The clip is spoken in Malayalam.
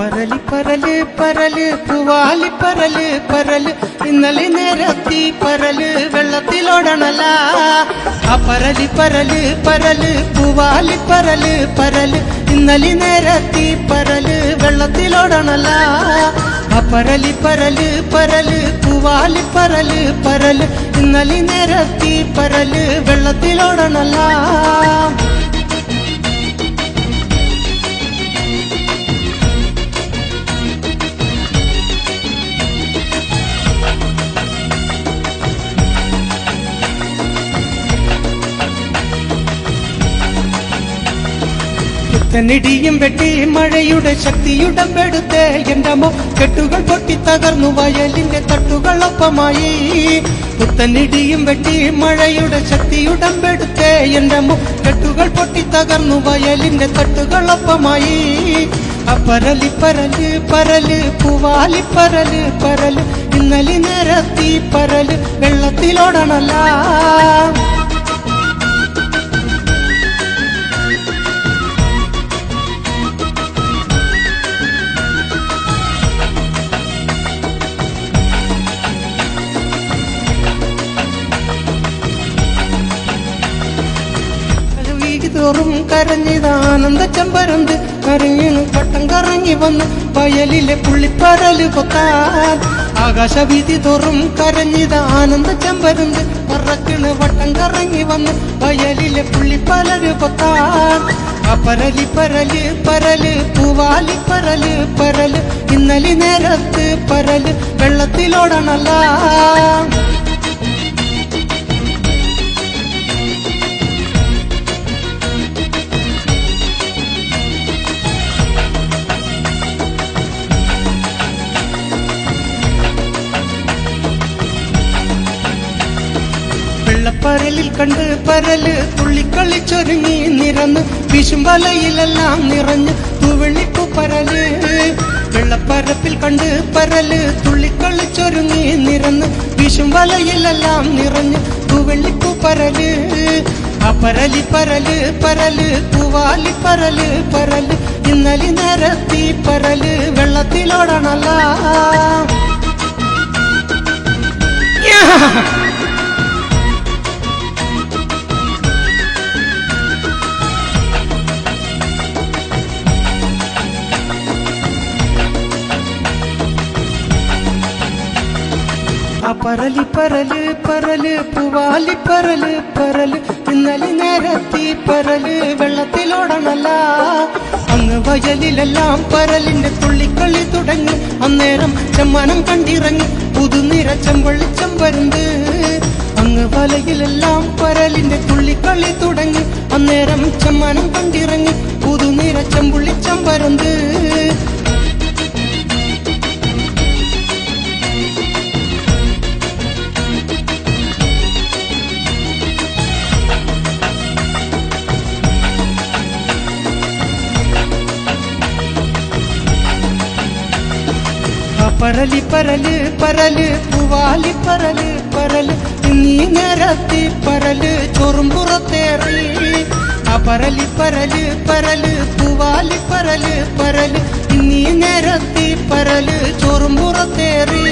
പരലി പരല് പരല് പൂവാലി പരല് പരല് ഇന്നലെ നേരത്തി പരല് വെള്ളത്തിലോടണല ആ പരലി പരല് പരല് പൂവാലി പരല് പരല് ഇന്നലെ നേരത്തി പരല് വെള്ളത്തിലോടണല ആ പരലി പരല് പരല് പൂവാലി പരല് പരല് ഇന്നലെ നേരത്തി പരല് വെള്ളത്തിലോടണല തെന്നിടിയും വെട്ടി മഴയുടെ ശക്തിയുടമ്പെടുത്തേ എന്റമോ കെട്ടുകൾ പൊട്ടി തകർന്നു വയലിന്റെ തട്ടുകളൊപ്പമായി പുത്തനിടിയും വെട്ടി മഴയുടെ ശക്തിയുടമ്പെടുത്തേ എന്റമോ കെട്ടുകൾ പൊട്ടി തകർന്നു വയലിന്റെ തട്ടുകളൊപ്പമായി പരലി പരല് പരല് പൂവാലി പരല് പരല് ഇന്നലെ നേരത്തി പരല് വെള്ളത്തിലോടണല തോറും കരഞ്ഞിതാനന്ദ ചെമ്പരന്ത് കരഞ്ഞു പട്ടം കറങ്ങി വന്നു വയലിലെ പുള്ളിപ്പരല് കൊത്താൻ ആകാശവീതി തോറും കരഞ്ഞിതാനന്ദ ചെമ്പരന്ത് പറക്കണ് വട്ടം കറങ്ങി വന്നു വയലിലെ പുള്ളിപ്പരല് കൊത്താൻ ആ പരലി പരല് പരല് പൂവാലി പരല് പരല് ഇന്നലെ നേരത്ത് പരല് വെള്ളത്തിലോടണല വെള്ളപ്പരലിൽ കണ്ട് പരല് തുള്ളിക്കളിച്ചൊരുങ്ങി നിറന്ന് വിഷുംവലയിലെല്ലാം നിറഞ്ഞ് തൂവെള്ളിപ്പൂ പരല് വെള്ളപ്പരപ്പിൽ കണ്ട് പരല് തുള്ളിക്കളിച്ചൊരുങ്ങി നിറന്ന് വിഷുംവലയിലെല്ലാം നിറഞ്ഞ് തൂവെള്ളിപ്പൂ പരല് ആ പരലി പരല് പരല് പൂവാലി പരല് പരല് ഇന്നലെ നേരത്തി പരല് വെള്ളത്തിലോടണല പരലി പരല് പരല് പൂവാലി പരല് പരല് ഇന്നലെ നേരത്തി പരല് വെള്ളത്തിലോടണല അങ്ങ് വയലിലെല്ലാം പരലിന്റെ തുള്ളിക്കളി തുടങ്ങി അന്നേരം ചെമ്മനം കണ്ടിറങ്ങി പുതുനിര ചെമ്പള്ളിച്ചം വരുന്നത് അങ്ങ് വലയിലെല്ലാം പരലിന്റെ തുള്ളിക്കളി തുടങ്ങി അന്നേരം ചെമ്മനം കണ്ടിറങ്ങി പുതുനിര ചെമ്പുള്ളിച്ചം വരുന്നത് പരലി പരല് പരല് പൂവാലി പരല് പരല് നീ നേരത്തി പരല് ചോറുംപുറത്തേറി ആ പരലി പരല് പരല് പൂവാലി പരല് പരല് നീ നേരത്തി പരല് ചോറുംപുറത്തേറി